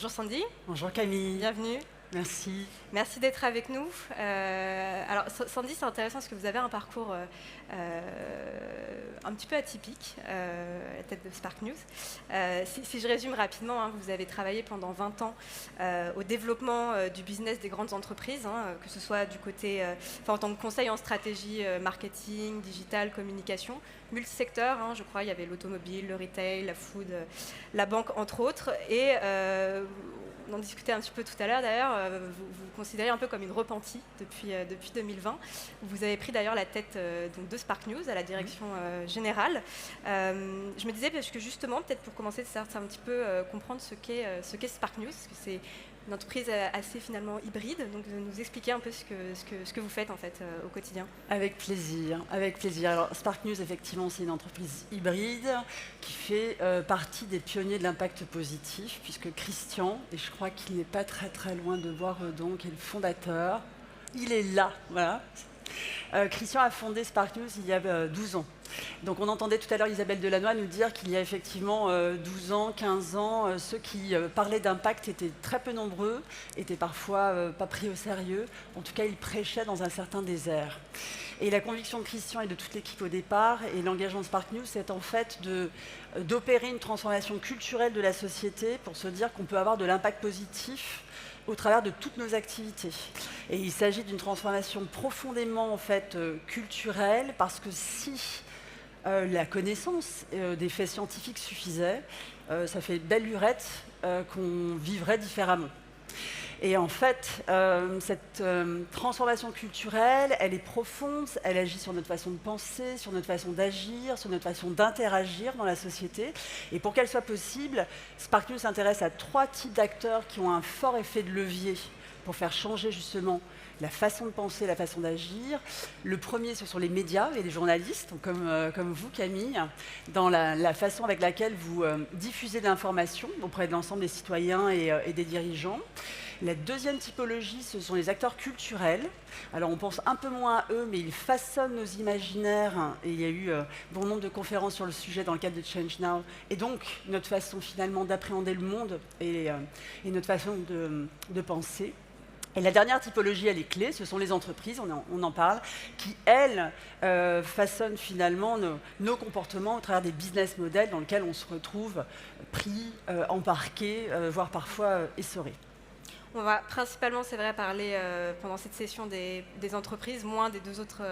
Bonjour Sandy. Bonjour Camille. Bienvenue. Merci. Merci d'être avec nous. Alors Sandy, c'est intéressant parce que vous avez un parcours un petit peu atypique à la tête de Spark News. Si je résume rapidement, vous avez travaillé pendant 20 ans au développement du business des grandes entreprises, que ce soit du côté, en tant que conseil en stratégie marketing, digital, communication, multisecteur, je crois, il y avait l'automobile, le retail, la food, la banque, entre autres. Et on en discutait un petit peu tout à l'heure d'ailleurs, vous considérez un peu comme une repentie depuis 2020. Vous avez pris d'ailleurs la tête donc de Spark News à la direction générale. Je me disais, parce que justement, peut-être pour commencer, c'est un petit peu comprendre ce qu'est Spark News, parce que c'est une entreprise assez finalement hybride, donc de nous expliquer un peu ce que vous faites en fait au quotidien. Avec plaisir, avec plaisir. Alors Spark News, effectivement, c'est une entreprise hybride qui fait partie des pionniers de l'impact positif, puisque Christian, et je crois qu'il n'est pas très très loin de Boisredon, qui est le fondateur, il est là, voilà. Christian a fondé Spark News il y a 12 ans. Donc on entendait tout à l'heure Isabelle Delannoy nous dire qu'il y a effectivement 12 ans, 15 ans, ceux qui parlaient d'impact étaient très peu nombreux, étaient parfois pas pris au sérieux. En tout cas, ils prêchaient dans un certain désert. Et la conviction de Christian et de toute l'équipe au départ, et l'engagement de Spark News, c'est en fait d'opérer une transformation culturelle de la société pour se dire qu'on peut avoir de l'impact positif au travers de toutes nos activités. Et il s'agit d'une transformation profondément en fait, culturelle, parce que si la connaissance des faits scientifiques suffisait, ça fait belle lurette qu'on vivrait différemment. Et en fait, cette transformation culturelle, elle est profonde, elle agit sur notre façon de penser, sur notre façon d'agir, sur notre façon d'interagir dans la société. Et pour qu'elle soit possible, Spark News s'intéresse à 3 types d'acteurs qui ont un fort effet de levier pour faire changer justement la façon de penser, la façon d'agir. Le premier, ce sont les médias et les journalistes, comme vous, Camille, dans la façon avec laquelle vous diffusez de l'information auprès de l'ensemble des citoyens et des dirigeants. La deuxième typologie, ce sont les acteurs culturels. Alors on pense un peu moins à eux, mais ils façonnent nos imaginaires. Et il y a eu bon nombre de conférences sur le sujet dans le cadre de Change Now. Et donc notre façon finalement d'appréhender le monde et notre façon de penser. Et la dernière typologie, elle est clé, ce sont les entreprises, on en parle, qui, elles, façonnent finalement nos comportements au travers des business models dans lesquels on se retrouve pris, embarqué, voire parfois essoré. On va principalement, c'est vrai, parler pendant cette session des entreprises, moins des 2 autres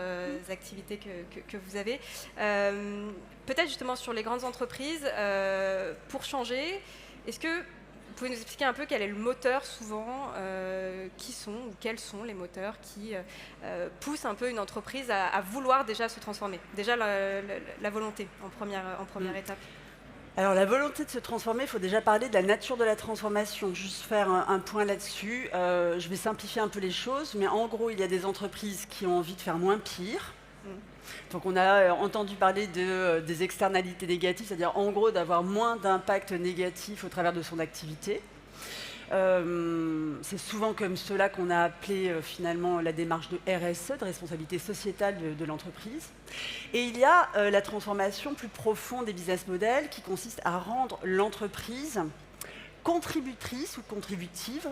activités que vous avez. Peut-être justement sur les grandes entreprises, pour changer, est-ce que vous pouvez nous expliquer un peu quel est le moteur souvent, qui sont ou quels sont les moteurs qui poussent un peu une entreprise à vouloir déjà se transformer, déjà la volonté en première étape? Alors la volonté de se transformer, il faut déjà parler de la nature de la transformation. Juste faire un point là-dessus. Je vais simplifier un peu les choses, mais en gros, il y a des entreprises qui ont envie de faire moins pire. Donc on a entendu parler des externalités négatives, c'est-à-dire en gros d'avoir moins d'impact négatif au travers de son activité. C'est souvent comme cela qu'on a appelé finalement la démarche de RSE, de responsabilité sociétale de l'entreprise. Et il y a la transformation plus profonde des business models qui consiste à rendre l'entreprise contributrice ou contributive,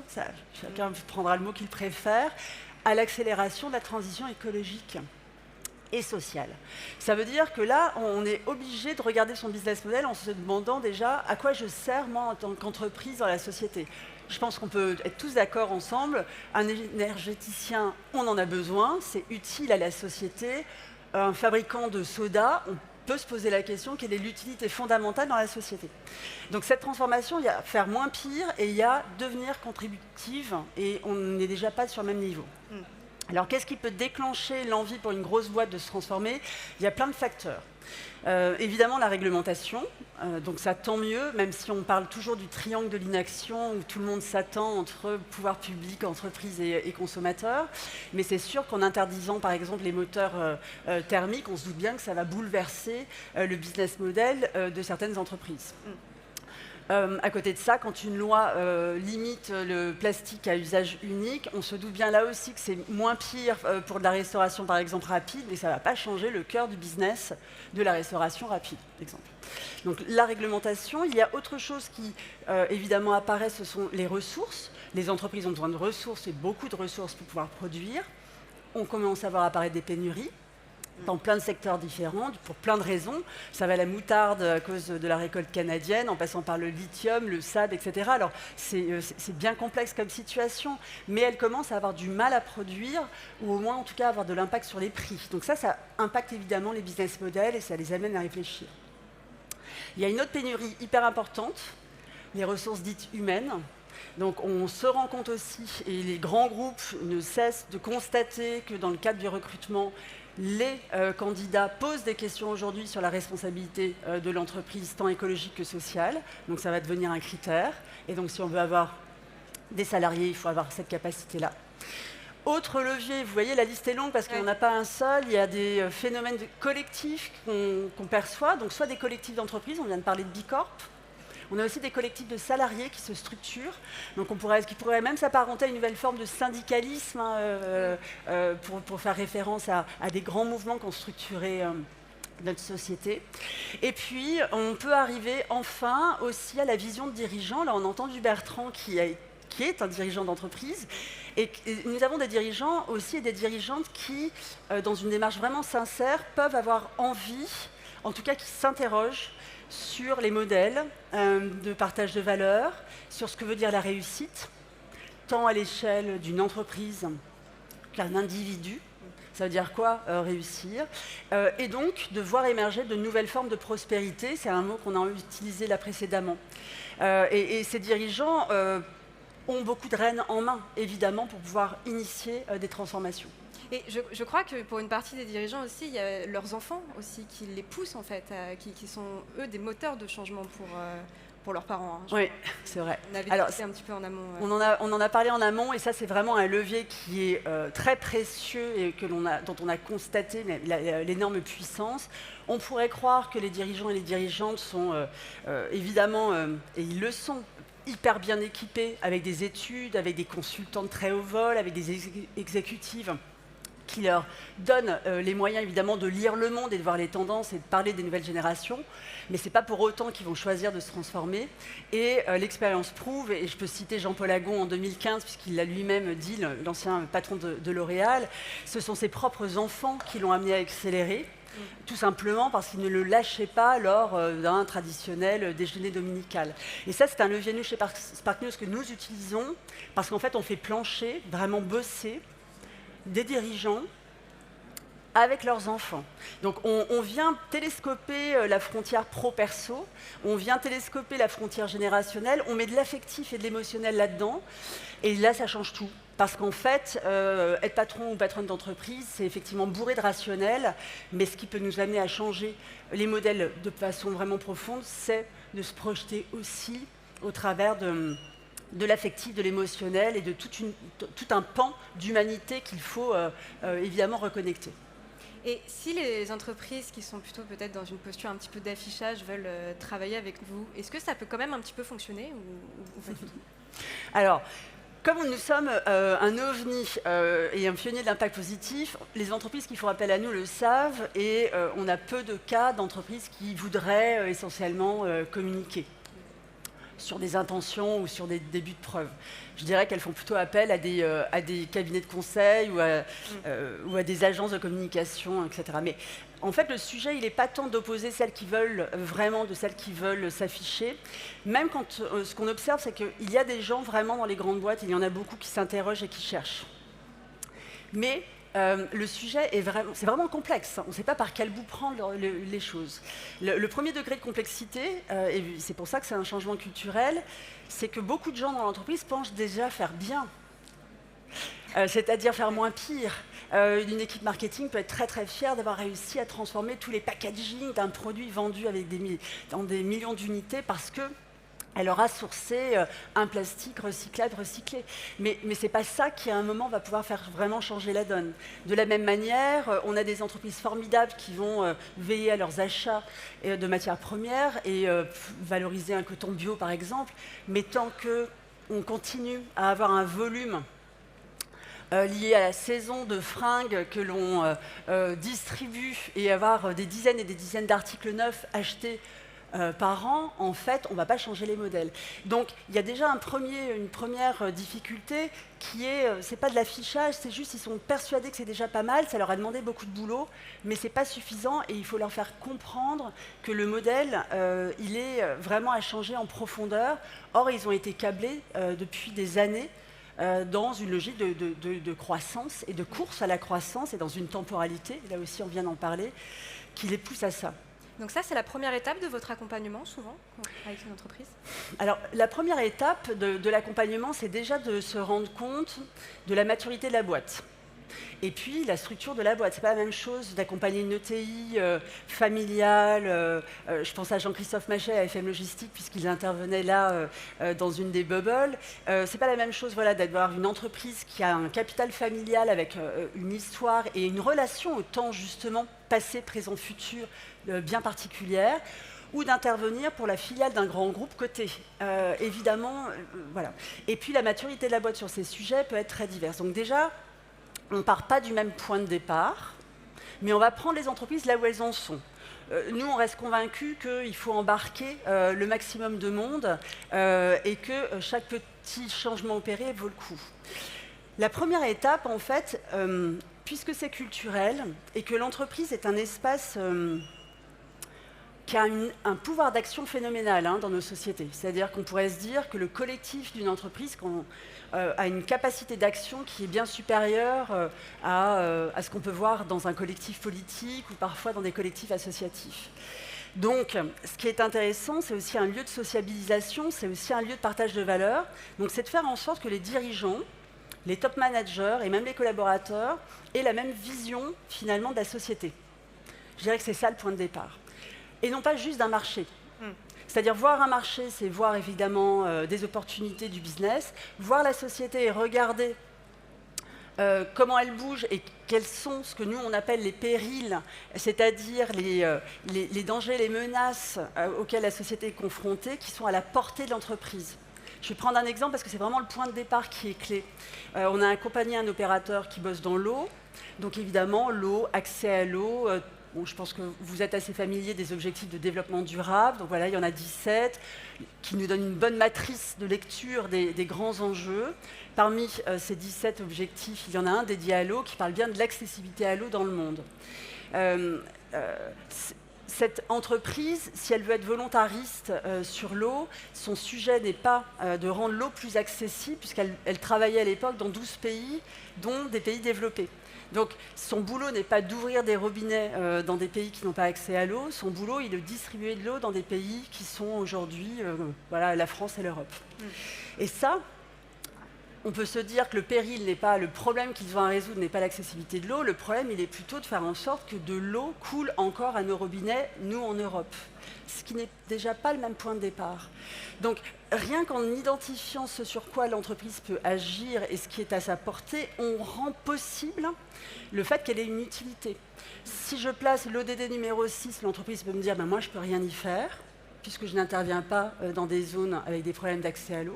chacun prendra le mot qu'il préfère, à l'accélération de la transition écologique et sociale. Ça veut dire que là, on est obligé de regarder son business model en se demandant déjà à quoi je sers moi en tant qu'entreprise dans la société. Je pense qu'on peut être tous d'accord ensemble, un énergéticien, on en a besoin, c'est utile à la société. Un fabricant de soda, on peut se poser la question, quelle est l'utilité fondamentale dans la société? Donc cette transformation, il y a faire moins pire et il y a devenir contributive, et on n'est déjà pas sur le même niveau. Alors qu'est-ce qui peut déclencher l'envie pour une grosse boîte de se transformer? Il y a plein de facteurs. Évidemment la réglementation, donc ça tant mieux, même si on parle toujours du triangle de l'inaction où tout le monde s'attend entre pouvoir public, entreprise et consommateurs. Mais c'est sûr qu'en interdisant par exemple les moteurs thermiques, on se doute bien que ça va bouleverser le business model de certaines entreprises. À côté de ça, quand une loi limite le plastique à usage unique, on se doute bien là aussi que c'est moins pire pour de la restauration, par exemple, rapide, mais ça ne va pas changer le cœur du business de la restauration rapide, par exemple. Donc la réglementation, il y a autre chose qui, évidemment, apparaît, ce sont les ressources. Les entreprises ont besoin de ressources et beaucoup de ressources pour pouvoir produire. On commence à voir apparaître des pénuries dans plein de secteurs différents, pour plein de raisons. Ça va à la moutarde à cause de la récolte canadienne, en passant par le lithium, le sable, etc. Alors, c'est bien complexe comme situation, mais elle commence à avoir du mal à produire, ou au moins, en tout cas, avoir de l'impact sur les prix. Donc ça impacte évidemment les business models et ça les amène à réfléchir. Il y a une autre pénurie hyper importante, les ressources dites humaines. Donc on se rend compte aussi, et les grands groupes ne cessent de constater que dans le cadre du recrutement, les candidats posent des questions aujourd'hui sur la responsabilité de l'entreprise, tant écologique que sociale. Donc ça va devenir un critère. Et donc si on veut avoir des salariés, il faut avoir cette capacité-là. Autre levier, vous voyez, la liste est longue parce qu'il n'y en a pas un seul. Il y a des phénomènes collectifs qu'on perçoit. Donc soit des collectifs d'entreprises, on vient de parler de Bicorp. On a aussi des collectifs de salariés qui se structurent, donc qui pourraient même s'apparenter à une nouvelle forme de syndicalisme, pour faire référence à des grands mouvements qui ont structuré notre société. Et puis, on peut arriver enfin aussi à la vision de dirigeants. Là, on a entendu Bertrand qui est un dirigeant d'entreprise. Et nous avons des dirigeants aussi et des dirigeantes qui, dans une démarche vraiment sincère, peuvent avoir envie, en tout cas qui s'interrogent sur les modèles de partage de valeurs, sur ce que veut dire la réussite, tant à l'échelle d'une entreprise qu'un individu. Ça veut dire quoi, réussir, et donc de voir émerger de nouvelles formes de prospérité. C'est un mot qu'on a utilisé là précédemment. Et ces dirigeants ont beaucoup de rênes en main, évidemment, pour pouvoir initier des transformations. Et je crois que pour une partie des dirigeants aussi, il y a leurs enfants aussi qui les poussent en fait, qui sont eux des moteurs de changement pour leurs parents. Hein. Oui, c'est vrai. On avait discuté un petit peu en amont. On en a parlé en amont et ça c'est vraiment un levier qui est très précieux et dont on a constaté l'énorme puissance. On pourrait croire que les dirigeants et les dirigeantes sont évidemment, et ils le sont, hyper bien équipés avec des études, avec des consultants de très haut vol, avec des exécutives qui leur donnent les moyens évidemment de lire le monde et de voir les tendances et de parler des nouvelles générations, mais ce n'est pas pour autant qu'ils vont choisir de se transformer. Et l'expérience prouve, et je peux citer Jean-Paul Agon en 2015, puisqu'il l'a lui-même dit, l'ancien patron de L'Oréal, ce sont ses propres enfants qui l'ont amené à accélérer, tout simplement parce qu'il ne le lâchait pas lors d'un traditionnel déjeuner dominical. Et ça, c'est un levier, nous, chez Spark News, que nous utilisons, parce qu'en fait, on fait plancher, vraiment bosser, des dirigeants avec leurs enfants. Donc on vient télescoper la frontière pro-perso, on vient télescoper la frontière générationnelle, on met de l'affectif et de l'émotionnel là-dedans, et là ça change tout. Parce qu'en fait, être patron ou patronne d'entreprise, c'est effectivement bourré de rationnel, mais ce qui peut nous amener à changer les modèles de façon vraiment profonde, c'est de se projeter aussi au travers de l'affectif, de l'émotionnel et de tout un pan d'humanité qu'il faut évidemment reconnecter. Et si les entreprises qui sont plutôt peut-être dans une posture un petit peu d'affichage veulent travailler avec vous, est-ce que ça peut quand même un petit peu fonctionner ou pas du tout ? Alors, comme nous sommes un ovni et un pionnier de l'impact positif, les entreprises qui font appel à nous le savent et on a peu de cas d'entreprises qui voudraient essentiellement communiquer sur des intentions ou sur des débuts de preuves. Je dirais qu'elles font plutôt appel à des cabinets de conseil ou à des agences de communication, etc. Mais en fait, le sujet, il n'est pas tant d'opposer celles qui veulent vraiment de celles qui veulent s'afficher. Même quand ce qu'on observe, c'est qu'il y a des gens vraiment dans les grandes boîtes, il y en a beaucoup qui s'interrogent et qui cherchent. Mais le sujet c'est vraiment complexe. On ne sait pas par quel bout prendre les choses. Le premier degré de complexité, et c'est pour ça que c'est un changement culturel, c'est que beaucoup de gens dans l'entreprise pensent déjà faire bien, c'est-à-dire faire moins pire. Une équipe marketing peut être très très fière d'avoir réussi à transformer tous les packaging d'un produit vendu avec dans des millions d'unités parce que Elle aura sourcé un plastique recyclable, recyclé. Mais ce n'est pas ça qui, à un moment, va pouvoir faire vraiment changer la donne. De la même manière, on a des entreprises formidables qui vont veiller à leurs achats de matières premières et valoriser un coton bio, par exemple. Mais tant qu'on continue à avoir un volume lié à la saison de fringues que l'on distribue et avoir des dizaines et des dizaines d'articles neufs achetés par an, en fait, on ne va pas changer les modèles. Donc, il y a déjà une première difficulté qui est, c'est pas de l'affichage, c'est juste ils sont persuadés que c'est déjà pas mal, ça leur a demandé beaucoup de boulot, mais c'est pas suffisant et il faut leur faire comprendre que le modèle, il est vraiment à changer en profondeur. Or, ils ont été câblés depuis des années dans une logique de croissance et de course à la croissance et dans une temporalité, là aussi on vient d'en parler, qui les pousse à ça. Donc ça, c'est la première étape de votre accompagnement, souvent, avec une entreprise? Alors, la première étape de l'accompagnement, c'est déjà de se rendre compte de la maturité de la boîte. Et puis, la structure de la boîte. Ce n'est pas la même chose d'accompagner une ETI familiale. Je pense à Jean-Christophe Machet à FM Logistique, puisqu'il intervenait là dans une des bubbles. Ce n'est pas la même chose d'avoir une entreprise qui a un capital familial avec une histoire et une relation au temps, justement, passé, présent, futur, bien particulière, ou d'intervenir pour la filiale d'un grand groupe coté. Évidemment, voilà. Et puis, la maturité de la boîte sur ces sujets peut être très diverse. Donc déjà, on ne part pas du même point de départ, mais on va prendre les entreprises là où elles en sont. Nous, on reste convaincus qu'il faut embarquer le maximum de monde et que chaque petit changement opéré vaut le coup. La première étape, en fait, puisque c'est culturel et que l'entreprise est un espace qui a un pouvoir d'action phénoménal dans nos sociétés. C'est-à-dire qu'on pourrait se dire que le collectif d'une entreprise a une capacité d'action qui est bien supérieure à ce qu'on peut voir dans un collectif politique ou parfois dans des collectifs associatifs. Donc, ce qui est intéressant, c'est aussi un lieu de sociabilisation, c'est aussi un lieu de partage de valeurs. Donc, c'est de faire en sorte que les dirigeants, les top managers et même les collaborateurs aient la même vision, finalement, de la société. Je dirais que c'est ça le point de départ. Et non pas juste d'un marché. C'est-à-dire voir un marché, c'est voir évidemment des opportunités du business, voir la société et regarder comment elle bouge et quels sont ce que nous on appelle les périls, c'est-à-dire les dangers, les menaces auxquelles la société est confrontée, qui sont à la portée de l'entreprise. Je vais prendre un exemple parce que c'est vraiment le point de départ qui est clé. On a accompagné un opérateur qui bosse dans l'eau, donc évidemment l'eau, accès à l'eau. Bon, je pense que vous êtes assez familier des objectifs de développement durable. Donc voilà, il y en a 17 qui nous donnent une bonne matrice de lecture des grands enjeux. Parmi ces 17 objectifs, il y en a un dédié à l'eau qui parle bien de l'accessibilité à l'eau dans le monde. Cette entreprise, si elle veut être volontariste sur l'eau, son sujet n'est pas de rendre l'eau plus accessible, puisqu'elle travaillait à l'époque dans 12 pays, dont des pays développés. Donc, son boulot n'est pas d'ouvrir des robinets dans des pays qui n'ont pas accès à l'eau. Son boulot, il est de distribuer de l'eau dans des pays qui sont aujourd'hui la France et l'Europe. Et ça, on peut se dire que le péril n'est pas le problème qu'ils ont à résoudre, n'est pas l'accessibilité de l'eau. Le problème, il est plutôt de faire en sorte que de l'eau coule encore à nos robinets, nous, en Europe. Ce qui n'est déjà pas le même point de départ. Donc, rien qu'en identifiant ce sur quoi l'entreprise peut agir et ce qui est à sa portée, on rend possible le fait qu'elle ait une utilité. Si je place l'ODD numéro 6, l'entreprise peut me dire moi, je ne peux rien y faire, puisque je n'interviens pas dans des zones avec des problèmes d'accès à l'eau.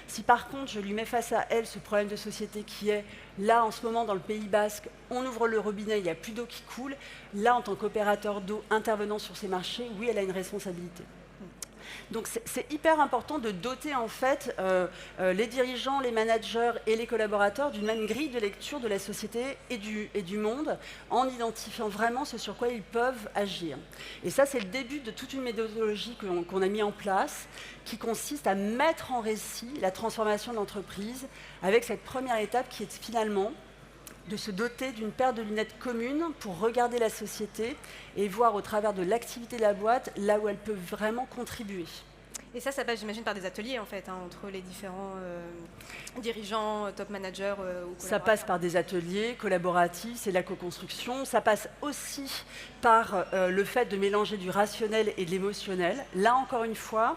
Si par contre, je lui mets face à elle ce problème de société qui est, là, en ce moment, dans le Pays Basque, on ouvre le robinet, il n'y a plus d'eau qui coule, là, en tant qu'opérateur d'eau intervenant sur ces marchés, oui, elle a une responsabilité. Donc c'est hyper important de doter en fait les dirigeants, les managers et les collaborateurs d'une même grille de lecture de la société et du monde en identifiant vraiment ce sur quoi ils peuvent agir. Et ça, c'est le début de toute une méthodologie qu'on a mis en place qui consiste à mettre en récit la transformation de l'entreprise avec cette première étape qui est finalement de se doter d'une paire de lunettes communes pour regarder la société et voir au travers de l'activité de la boîte là où elle peut vraiment contribuer. Et ça passe, j'imagine, par des ateliers, en fait, entre les différents dirigeants, top managers ou collaborateurs. Ça passe par des ateliers collaboratifs, c'est la co-construction. Ça passe aussi par le fait de mélanger du rationnel et de l'émotionnel. Là, encore une fois,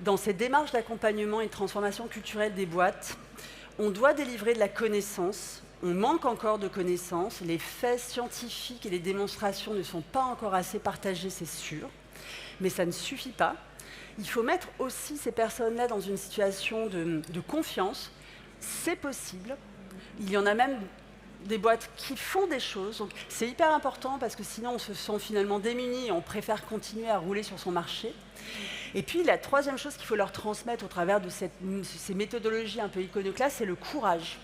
dans ces démarches d'accompagnement et de transformation culturelle des boîtes, on doit délivrer de la connaissance. On manque encore de connaissances. Les faits scientifiques et les démonstrations ne sont pas encore assez partagés, c'est sûr. Mais ça ne suffit pas. Il faut mettre aussi ces personnes-là dans une situation de confiance. C'est possible. Il y en a même des boîtes qui font des choses. Donc c'est hyper important parce que sinon on se sent finalement démuni et on préfère continuer à rouler sur son marché. Et puis la troisième chose qu'il faut leur transmettre au travers de ces méthodologies un peu iconoclastes, c'est le courage.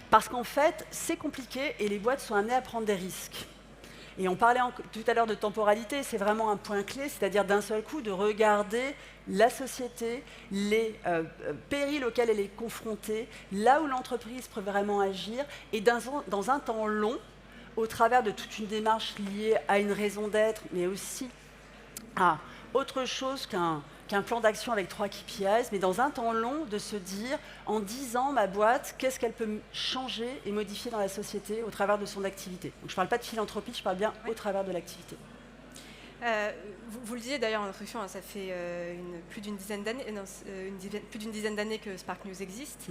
Parce qu'en fait, c'est compliqué et les boîtes sont amenées à prendre des risques. Et on parlait tout à l'heure de temporalité, c'est vraiment un point clé, c'est-à-dire d'un seul coup de regarder la société, les périls auxquels elle est confrontée, là où l'entreprise peut vraiment agir, et dans un temps long, au travers de toute une démarche liée à une raison d'être, mais aussi à autre chose qu'un plan d'action avec 3 KPIs, mais dans un temps long, de se dire, en 10 ans, ma boîte, qu'est-ce qu'elle peut changer et modifier dans la société au travers de son activité. Donc je ne parle pas de philanthropie, je parle bien au travers de l'activité. Vous le disiez d'ailleurs en introduction, hein, ça fait plus d'une dizaine d'années que Spark News existe.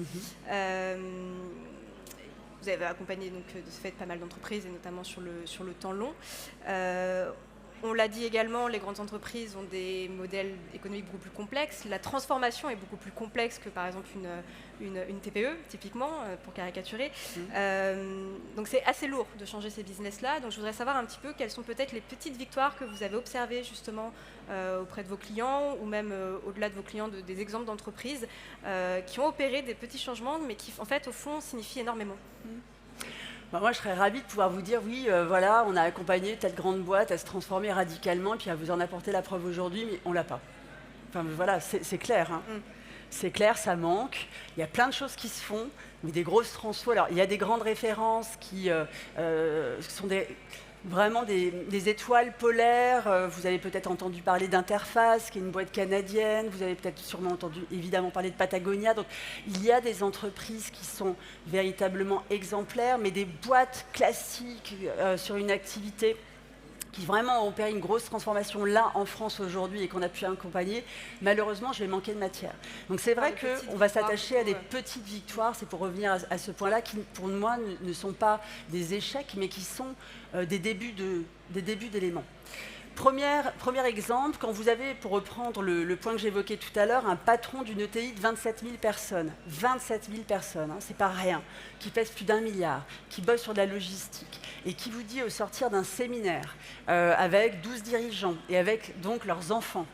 Vous avez accompagné donc, de ce fait pas mal d'entreprises, et notamment sur le temps long. On l'a dit également, les grandes entreprises ont des modèles économiques beaucoup plus complexes. La transformation est beaucoup plus complexe que, par exemple, une TPE, typiquement, pour caricaturer. Donc, c'est assez lourd de changer ces business-là. Donc, je voudrais savoir un petit peu quelles sont peut-être les petites victoires que vous avez observées, justement, auprès de vos clients, ou même au-delà de vos clients, des exemples d'entreprises qui ont opéré des petits changements, mais qui, en fait, au fond, signifient énormément. Moi, je serais ravie de pouvoir vous dire, oui, voilà, on a accompagné telle grande boîte à se transformer radicalement, et puis à vous en apporter la preuve aujourd'hui, mais on ne l'a pas. Enfin, voilà, c'est clair. Hein. C'est clair, ça manque. Il y a plein de choses qui se font, mais des grosses transfos. Alors, il y a des grandes références qui sont vraiment des étoiles polaires. Vous avez peut-être entendu parler d'Interface, qui est une boîte canadienne. Vous avez peut-être sûrement entendu évidemment parler de Patagonia. Donc, il y a des entreprises qui sont véritablement exemplaires, mais des boîtes classiques sur une activité qui vraiment ont opéré une grosse transformation là en France aujourd'hui et qu'on a pu accompagner, malheureusement, je vais manquer de matière. Donc c'est vrai qu'on va s'attacher à des petites victoires, c'est pour revenir à ce point-là, qui pour moi ne sont pas des échecs, mais qui sont des débuts d'éléments. Premier exemple, quand vous avez, pour reprendre le point que j'évoquais tout à l'heure, un patron d'une ETI de 27 000 personnes, 27 000 personnes, hein, c'est pas rien, qui pèse plus d'1 milliard, qui bosse sur de la logistique, et qui vous dit au sortir d'un séminaire avec 12 dirigeants et avec donc leurs enfants,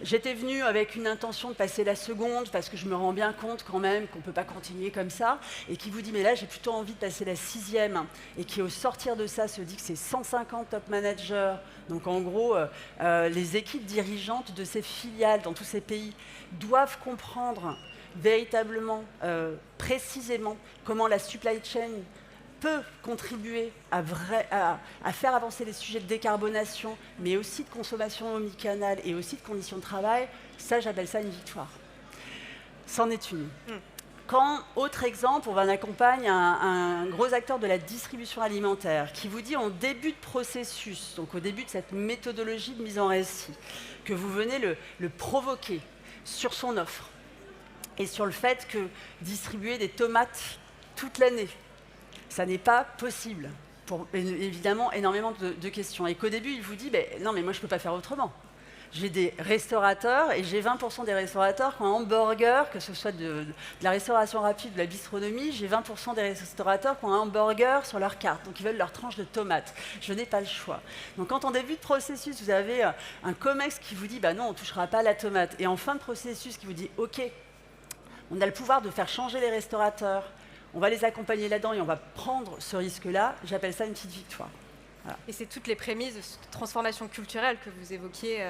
j'étais venue avec une intention de passer la seconde parce que je me rends bien compte quand même qu'on ne peut pas continuer comme ça, et qui vous dit mais là j'ai plutôt envie de passer la 6e, et qui au sortir de ça se dit que c'est 150 top managers, donc en gros les équipes dirigeantes de ces filiales dans tous ces pays doivent comprendre véritablement, précisément comment la supply chain peut contribuer à faire avancer les sujets de décarbonation, mais aussi de consommation omnicanale et aussi de conditions de travail, ça, j'appelle ça une victoire. C'en est une. Quand, autre exemple, on accompagne un gros acteur de la distribution alimentaire qui vous dit en début de processus, donc au début de cette méthodologie de mise en récit, que vous venez le provoquer sur son offre et sur le fait que distribuer des tomates toute l'année, ça n'est pas possible, pour évidemment énormément de questions. Et qu'au début, il vous dit, non mais moi je ne peux pas faire autrement. J'ai des restaurateurs, et j'ai 20% des restaurateurs qui ont un hamburger, que ce soit de la restauration rapide, de la bistronomie, j'ai 20% des restaurateurs qui ont un hamburger sur leur carte, donc ils veulent leur tranche de tomate. Je n'ai pas le choix. Donc quand en début de processus, vous avez un COMEX qui vous dit, non, on ne touchera pas à la tomate, et en fin de processus, qui vous dit, ok, on a le pouvoir de faire changer les restaurateurs, on va les accompagner là-dedans et on va prendre ce risque-là, j'appelle ça une petite victoire. Voilà. Et c'est toutes les prémices de cette transformation culturelle que vous évoquiez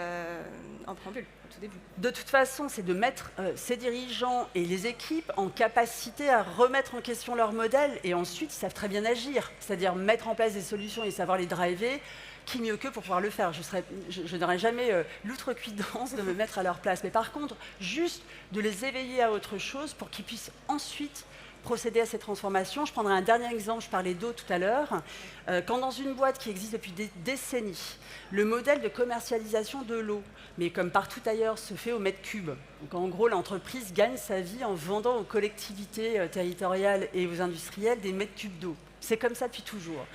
en préambule, au tout début. De toute façon, c'est de mettre ces dirigeants et les équipes en capacité à remettre en question leur modèle, et ensuite, ils savent très bien agir, c'est-à-dire mettre en place des solutions et savoir les driver. Qui mieux qu'eux pour pouvoir le faire? Je n'aurais jamais l'outrecuidance de me mettre à leur place. Mais par contre, juste de les éveiller à autre chose pour qu'ils puissent ensuite procéder à ces transformations. Je prendrai un dernier exemple, je parlais d'eau tout à l'heure. Quand dans une boîte qui existe depuis des décennies, le modèle de commercialisation de l'eau, mais comme partout ailleurs, se fait au mètre cube. Donc en gros, l'entreprise gagne sa vie en vendant aux collectivités territoriales et aux industriels des mètres cubes d'eau. C'est comme ça depuis toujours.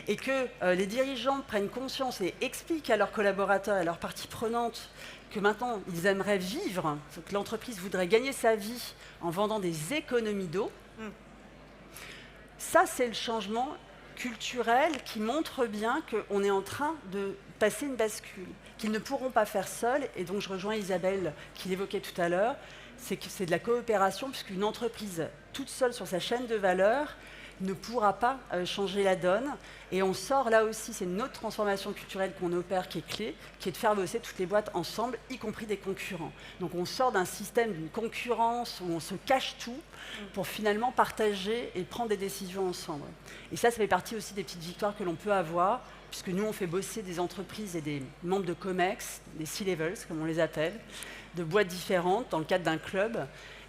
Et que les dirigeants prennent conscience et expliquent à leurs collaborateurs et à leurs parties prenantes que maintenant, ils aimeraient vivre, que l'entreprise voudrait gagner sa vie en vendant des économies d'eau. Ça, c'est le changement culturel qui montre bien qu'on est en train de passer une bascule, qu'ils ne pourront pas faire seuls. Et donc, je rejoins Isabelle qui l'évoquait tout à l'heure, c'est que c'est de la coopération, puisqu'une entreprise toute seule sur sa chaîne de valeur ne pourra pas changer la donne. Et on sort là aussi, c'est une autre transformation culturelle qu'on opère qui est clé, qui est de faire bosser toutes les boîtes ensemble, y compris des concurrents. Donc on sort d'un système d'une concurrence où on se cache tout pour finalement partager et prendre des décisions ensemble. Et ça fait partie aussi des petites victoires que l'on peut avoir, puisque nous on fait bosser des entreprises et des membres de COMEX, des C-levels comme on les appelle, de boîtes différentes dans le cadre d'un club.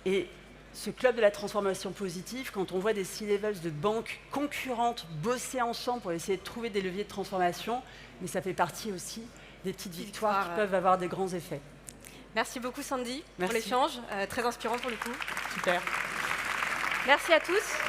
Et ce club de la transformation positive, quand on voit des C-levels de banques concurrentes bosser ensemble pour essayer de trouver des leviers de transformation, mais ça fait partie aussi des petites victoires qui peuvent avoir des grands effets. Merci beaucoup Sandy pour l'échange, très inspirant pour le coup. Super. Merci à tous.